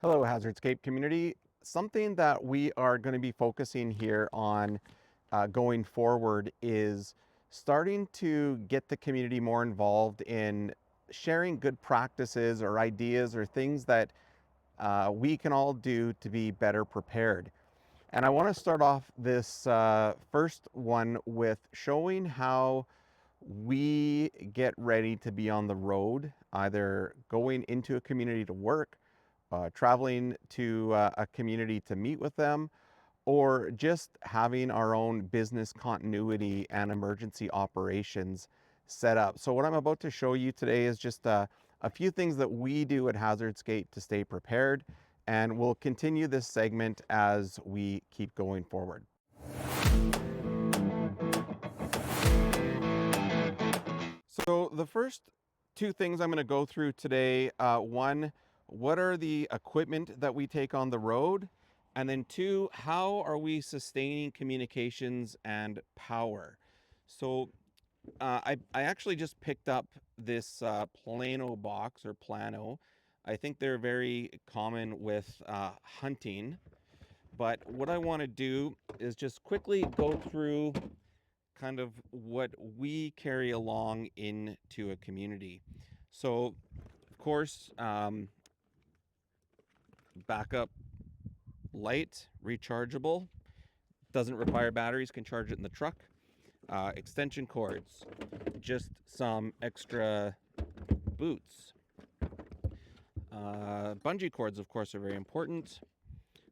Hello, Hazardscape community. Something that we are going to be focusing here on going forward is starting to get the community more involved in sharing good practices or ideas or things that we can all do to be better prepared. And I want to start off this first one with showing how we get ready to be on the road, either going into a community to work, traveling to a community to meet with them, or just having our own business continuity and emergency operations set up. So what I'm about to show you today is just a few things that we do at Hazardscape to stay prepared, and we'll continue this segment as we keep going forward. So the first two things I'm going to go through today, one, what are the equipment that we take on the road? And then two, how are we sustaining communications and power? So I actually just picked up this plano box or plano. I think they're very common with hunting. But what I want to do is just quickly go through kind of what we carry along into a community. So, of course, backup light, rechargeable, doesn't require batteries, can charge it in the truck. Extension cords, just some extra boots. Bungee cords, of course, are very important.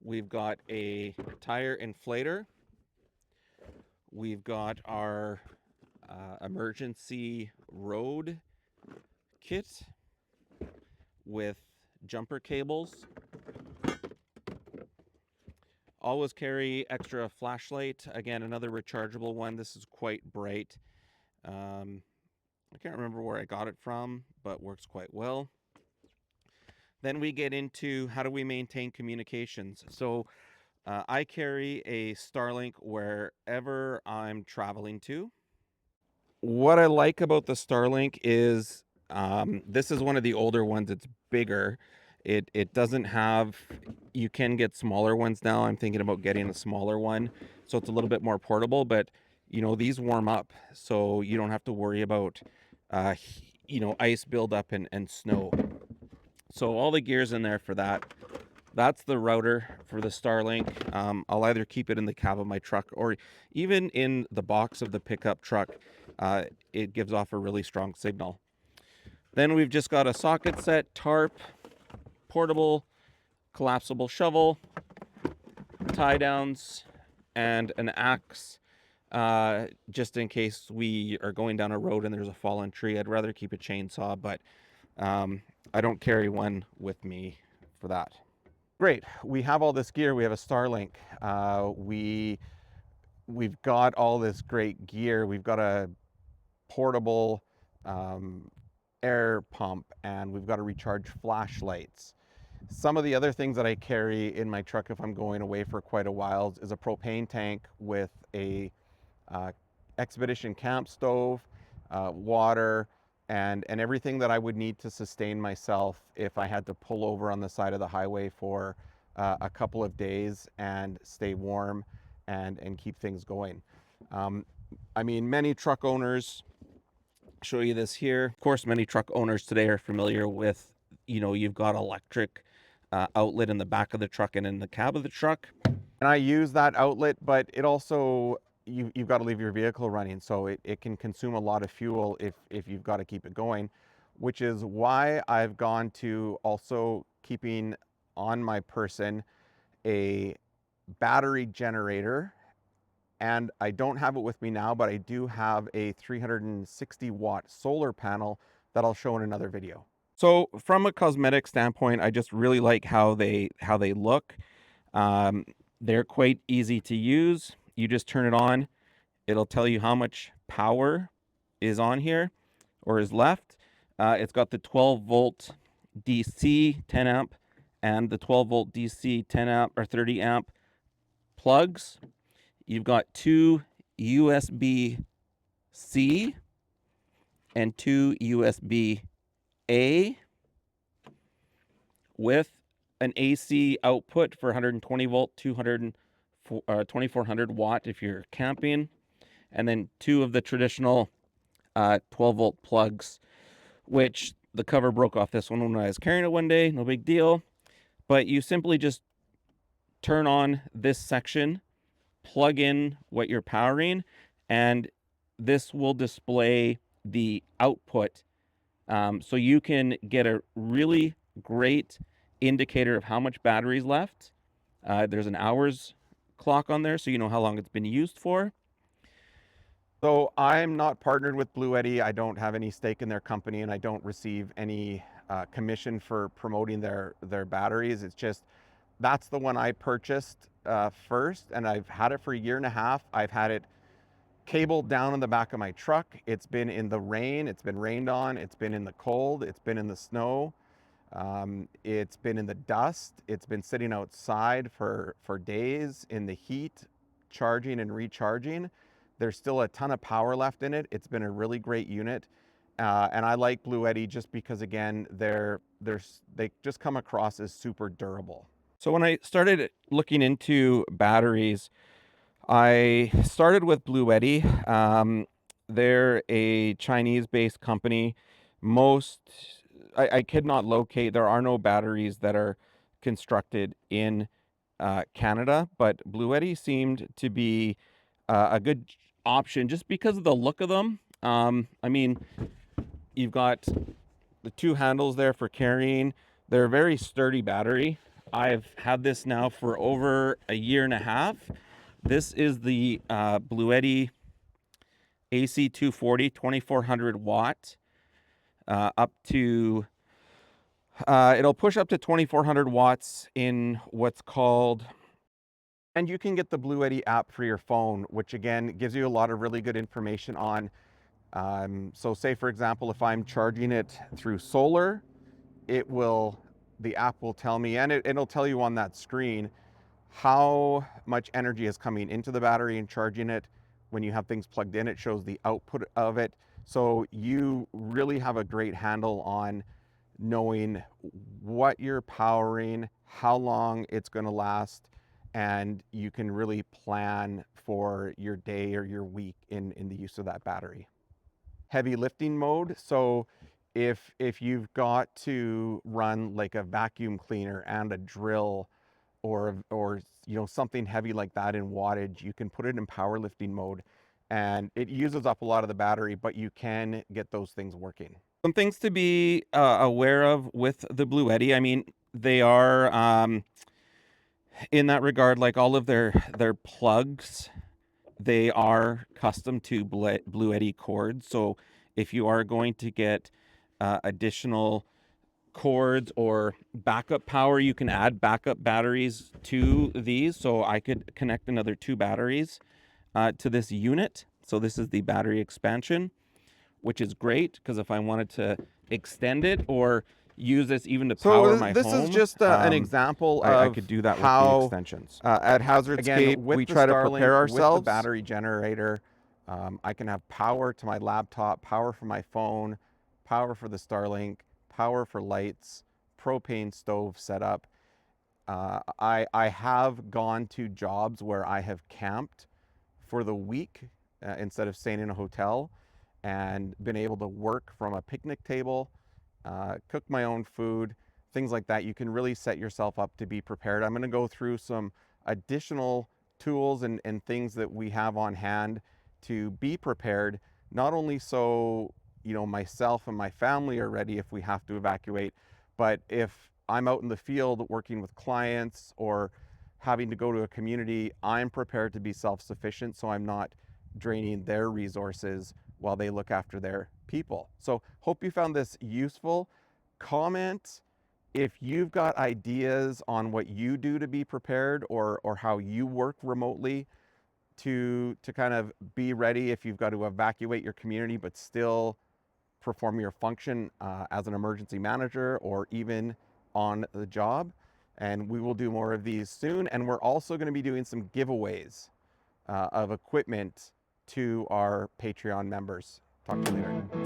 We've got a tire inflator. We've got our emergency road kit with jumper cables. Always carry extra flashlight. Again, another rechargeable one. This is quite bright. I can't remember where I got it from, but works quite well. Then we get into how do we maintain communications. So I carry a Starlink wherever I'm traveling to. What I like about the Starlink is this is one of the older ones. It's bigger. It doesn't have, you can get smaller ones now. I'm thinking about getting a smaller one, so it's a little bit more portable, but these warm up, so you don't have to worry about ice buildup and snow. So all the gear's in there for that. That's the router for the Starlink. I'll either keep it in the cab of my truck or even in the box of the pickup truck. It gives off a really strong signal. Then we've just got a socket set, tarp, portable, collapsible shovel, tie downs, and an axe, just in case we are going down a road and there's a fallen tree. I'd rather keep a chainsaw, but I don't carry one with me for that. Great, we have all this gear. We have a Starlink. We've got all this great gear. We've got a portable air pump, and we've got to recharge flashlights. Some of the other things that I carry in my truck if I'm going away for quite a while is a propane tank with a expedition camp stove, water, and everything that I would need to sustain myself if I had to pull over on the side of the highway for a couple of days and stay warm and keep things going. I mean, many truck owners, show you this here. Of course, many truck owners today are familiar with, you've got electric outlet in the back of the truck and in the cab of the truck. And I use that outlet, but it also, you've got to leave your vehicle running. So it can consume a lot of fuel if you've got to keep it going, which is why I've gone to also keeping on my person a battery generator. And I don't have it with me now, but I do have a 360-watt solar panel that I'll show in another video. So from a cosmetic standpoint, I just really like how they look. They're quite easy to use. You just turn it on. It'll tell you how much power is on here or is left. It's got the 12-volt DC 10 amp and the 12-volt DC 10 amp or 30 amp plugs. You've got two USB-C and two USB-A with an AC output for 120 volt, 2400 watt if you're camping, and then 2 of the traditional 12 volt plugs, which the cover broke off this one when I was carrying it one day. No big deal. But you simply just turn on this section, plug in what you're powering, and this will display the output. So you can get a really great indicator of how much battery's left. There's an hours clock on there, so you know how long it's been used for. So I'm not partnered with Bluetti. I don't have any stake in their company, and I don't receive any commission for promoting their batteries. It's just that's the one I purchased first, and I've had it for a year and a half. I've had it cabled down in the back of my truck. It's been in the rain. It's been rained on. It's been in the cold. It's been in the snow. It's been in the dust. It's been sitting outside for days in the heat, charging and recharging. There's still a ton of power left in it. It's been a really great unit. And I like Bluetti just because, again, they just come across as super durable. So when I started looking into batteries, I started with Bluetti. They're a Chinese-based company. Most, I could not locate, there are no batteries that are constructed in Canada, but Bluetti seemed to be a good option just because of the look of them. I mean, you've got the 2 handles there for carrying. They're a very sturdy battery. I've had this now for over a year and a half. This is the Bluetti AC 240, 2400 watt, up to, it'll push up to 2400 watts in what's called. And you can get the Bluetti app for your phone, which again gives you a lot of really good information on. So say for example, if I'm charging it through solar, the app will tell me, and it'll tell you on that screen how much energy is coming into the battery and charging it. When you have things plugged in, it shows the output of it. So you really have a great handle on knowing what you're powering, how long it's going to last, and you can really plan for your day or your week in the use of that battery. Heavy lifting mode. So if you've got to run like a vacuum cleaner and a drill, or something heavy like that in wattage, you can put it in powerlifting mode, and it uses up a lot of the battery, but you can get those things working. Some things to be aware of with the Bluetti. I mean, they are, in that regard, like all of their plugs, they are custom to Bluetti cords. So if you are going to get additional cords or backup power, you can add backup batteries to these. So I could connect another 2 batteries to this unit. So this is the battery expansion, which is great because if I wanted to extend it or use this even to power my This is home, just an example I of could do that with the how, extensions. at Hazardscape, Again, with we the try to prepare Starlink, with the ourselves. battery generator, I can have power to my laptop, power for my phone, power for the Starlink, power for lights, propane stove setup. I have gone to jobs where I have camped for the week instead of staying in a hotel, and been able to work from a picnic table, cook my own food, things like that. You can really set yourself up to be prepared. I'm going to go through some additional tools and things that we have on hand to be prepared, not only so myself and my family are ready if we have to evacuate, but if I'm out in the field working with clients or having to go to a community, I'm prepared to be self-sufficient so I'm not draining their resources while they look after their people. So hope you found this useful. Comment if you've got ideas on what you do to be prepared, or how you work remotely to kind of be ready if you've got to evacuate your community but still perform your function as an emergency manager or even on the job. And we will do more of these soon. And we're also going to be doing some giveaways of equipment to our Patreon members. Talk to you later.